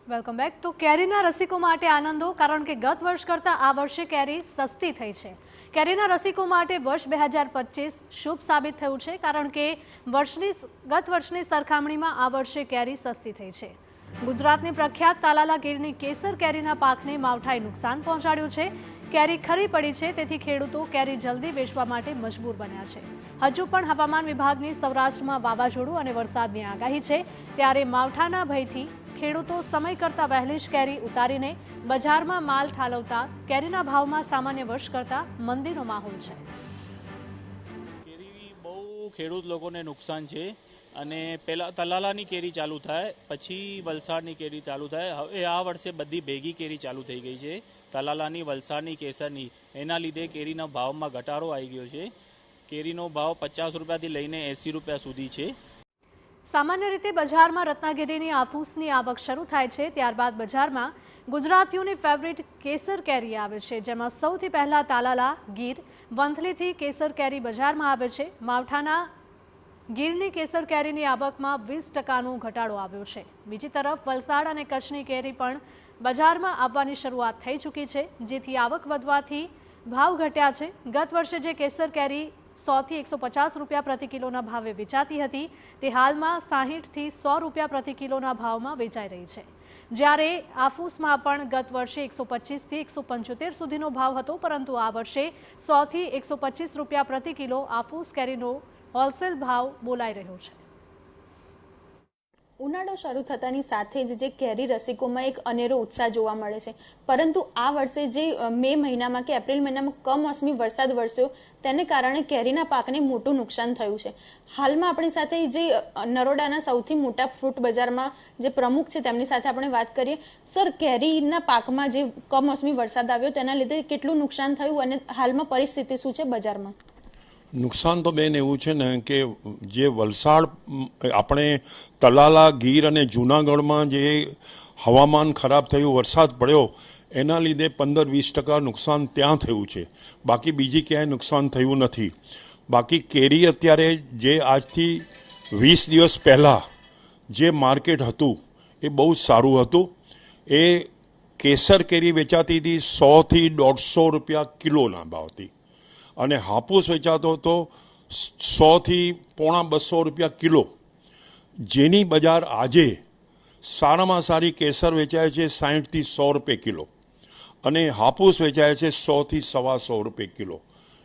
Welcome back. તો કેરીના રસિકો માટે આનંદો, કારણ કે ગત વર્ષ કરતાં આ વર્ષે કેરી સસ્તી થઈ છે। કેરીના રસિકો માટે વર્ષ 2025 શુભ સાબિત થયું છે, કારણ કે ગત વર્ષની સરખામણીમાં આ વર્ષે કેરી સસ્તી થઈ છે। ગુજરાતની પ્રખ્યાત તાલાલા ગીરની કેસર કેરીના પાકને માવઠાએ નુકસાન પહોંચાડ્યું છે। કેરી ખરી પડી છે, તેથી ખેડૂતો કેરી જલ્દી વેચવા માટે મજબૂર બન્યા છે। હજુ પણ હવામાન વિભાગની સૌરાષ્ટ્રમાં વાવાઝોડું અને વરસાદની આગાહી છે, ત્યારે માવઠાના ભયથી ખેડૂતો સમય કરતાં વહેલી જ કેરી ઉતારીને બજારમાં માલ ઠાલવતા કેરીના ભાવમાં સામાન્ય વર્ષ કરતાં મંદીનો માહોલ છે। કેરી બહુ ખેડૂત લોકોને નુકસાન છે અને પહેલા તલાલાની કેરી ચાલુ થાય, પછી વલસાડની કેરી ચાલુ થાય। હવે આ વર્ષે બધી ભેગી કેરી ચાલુ થઈ ગઈ છે, તલાલાની, વલસાડની, કેસરની। એના લીધે કેરીના ભાવમાં ઘટાડો આવી ગયો છે। કેરીનો ભાવ 50 રૂપિયાથી લઈને 80 રૂપિયા સુધી છે। સામાન્ય રીતે બજારમાં રત્નાગીરીની આફૂસની આવક શરૂ થાય છે, ત્યારબાદ બજારમાં ગુજરાતીઓની ફેવરિટ કેસર કેરી આવે છે, જેમાં સૌથી પહેલા તાલાલા, ગીર, વંથલીથી કેસર કેરી બજારમાં આવે છે। માવઠાના ગીરની કેસર કેરીની આવકમાં 20%નો ઘટાડો આવ્યો છે। બીજી તરફ વલસાડ અને કચ્છની કેરી પણ બજારમાં આવવાની શરૂઆત થઈ ચૂકી છે, જેથી આવક વધવાથી ભાવ ઘટ્યા છે। ગત વર્ષે જે કેસર કેરી 100 થી 150 રૂપિયા પ્રતિ કિલોના ભાવે વેચાતી હતી, તે હાલમાં 60 થી 100 રૂપિયા પ્રતિ કિલોના ભાવમાં વેચાઈ રહી છે। જ્યારે આફૂસમાં પણ ગત વર્ષે 125 થી 175 સુધીનો ભાવ હતો, પરંતુ આ વર્ષે 100 થી 125 રૂપિયા પ્રતિ કિલો આફૂસ કેરીનો હોલસેલ ભાવ બોલાઈ રહ્યો છે। ઉનાળો શરૂ થતાની સાથે જ જે કેરી રસિકોમાં એક અનેરો ઉત્સાહ જોવા મળે છે, પરંતુ આ વર્ષે જે મે મહિનામાં કે એપ્રિલ મહિનામાં કમોસમી વરસાદ વરસ્યો, તેને કારણે કેરીના પાકને મોટું નુકસાન થયું છે। હાલમાં આપણી સાથે જે નરોડાના સૌથી મોટા ફ્રૂટ બજારમાં જે પ્રમુખ છે, તેમની સાથે આપણે વાત કરીએ। સર, કેરીના પાકમાં જે કમોસમી વરસાદ આવ્યો તેના લીધે કેટલું નુકસાન થયું અને હાલમાં પરિસ્થિતિ શું છે બજારમાં? નુકસાન તો બેન એવું છે ને કે જે વલસાડ, આપણે તલાલા, ગીર અને જૂનાગઢમાં જે હવામાન ખરાબ થયું, વરસાદ પડ્યો, એના લીધે 15-20% નુકસાન ત્યાં થયું છે। બાકી બીજી ક્યાંય નુકસાન થયું નથી। બાકી કેરી અત્યારે જે આજથી 20 દિવસ પહેલાં જે માર્કેટ હતું એ બહુ જ સારું હતું। એ કેસર કેરી વેચાતી હતી 100 થી 150 રૂપિયા કિલોના ભાવથી, અને હાપૂસ વેચાતો હતો 100 થી પોણા 200 રૂપિયા કિલો। જેની બજાર આજે સારામાં સારી કેસર વેચાય છે 60 થી 100 રૂપિયા કિલો, અને હાપૂસ વેચાય છે 100 થી 125 રૂપિયા કિલો।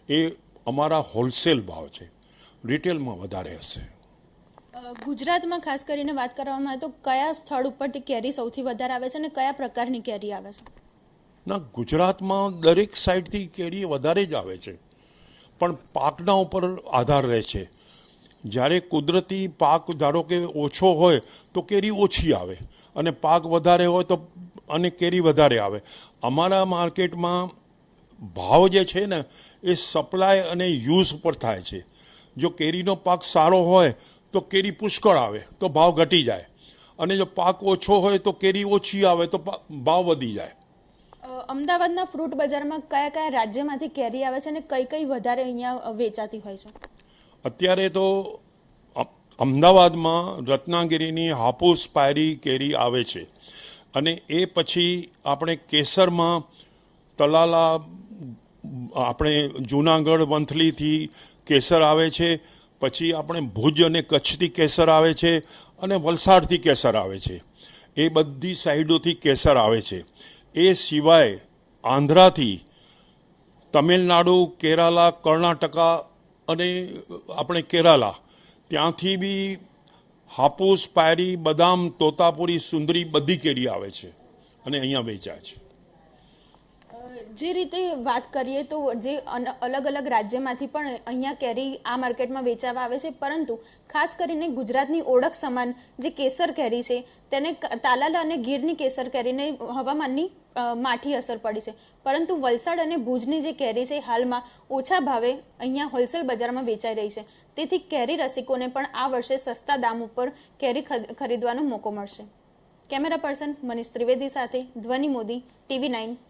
એ અમારા હોલસેલ ભાવ છે, રિટેલમાં વધારે હશે। ગુજરાતમાં ખાસ કરીને વાત કરવામાં આવે તો કયા સ્થળ ઉપરથી કેરી સૌથી વધારે આવે છે અને કયા પ્રકારની કેરી આવે છે? ના, ગુજરાતમાં દરેક સાઈડથી કેરી વધારે જ આવે છે, પણ પાકના ઉપર આધાર રહે છે। જ્યારે કુદરતી પાક ધારો કે ઓછો હોય તો કેરી ઓછી આવે, અને પાક વધારે હોય તો અને કેરી વધારે આવે। અમારા માર્કેટમાં ભાવ જે છે ને એ સપ્લાય અને યુઝ ઉપર થાય છે। જો કેરીનો પાક સારો હોય તો કેરી પુષ્કળ આવે તો ભાવ ઘટી જાય, અને જો પાક ઓછો હોય તો કેરી ઓછી આવે તો ભાવ વધી જાય। અમદાવાદના ફ્રૂટ બજારમાં કયા કયા રાજ્યમાંથી કેરી આવે છે અને કઈ કઈ વધારે અહીંયા વેચાતી હોય છે? અત્યારે તો અમદાવાદમાં રત્નાગીરીની હાપૂસ પાયરી કેરી આવે છે, અને એ પછી આપણે કેસરમાં તલાલા, આપણે જૂનાગઢ, વંથલીથી કેસર આવે છે, પછી આપણે ભુજ અને કચ્છથી કેસર આવે છે, અને વલસાડથી કેસર આવે છે। એ બધી સાઈડોથી કેસર આવે છે। એ સિવાય આંધ્રાથી, તમિલનાડુ, કેરાલા, કર્ણાટકા અને આપણે કેરાલા, ત્યાંથી બી હાપૂસ, પાયરી, બદામ, તોતાપુરી, સુંદરી બધી કેરી આવે છે અને અહીંયા વેચાય છે। જે રીતે વાત કરીએ તો જે અલગ અલગ રાજ્યમાંથી પણ અહીંયા કેરી આ માર્કેટમાં વેચાવા આવે છે, પરંતુ ખાસ કરીને ગુજરાતની ઓળખ સમાન જે કેસર કેરી છે, તેને તાલાલા અને ગીરની કેસર કેરીને હવામાનની માઠી અસર પડી છે, પરંતુ વલસાડ અને ભુજની જે કેરી છે હાલમાં ઓછા ભાવે અહીંયા હોલસેલ બજારમાં વેચાઈ રહી છે। તેથી કેરી રસિકોને પણ આ વર્ષે સસ્તા દામ ઉપર કેરી ખરીદવાનો મોકો મળશે। કેમેરા પર્સન મનીષ ત્રિવેદી સાથે ધ્વનિ મોદી, TV9।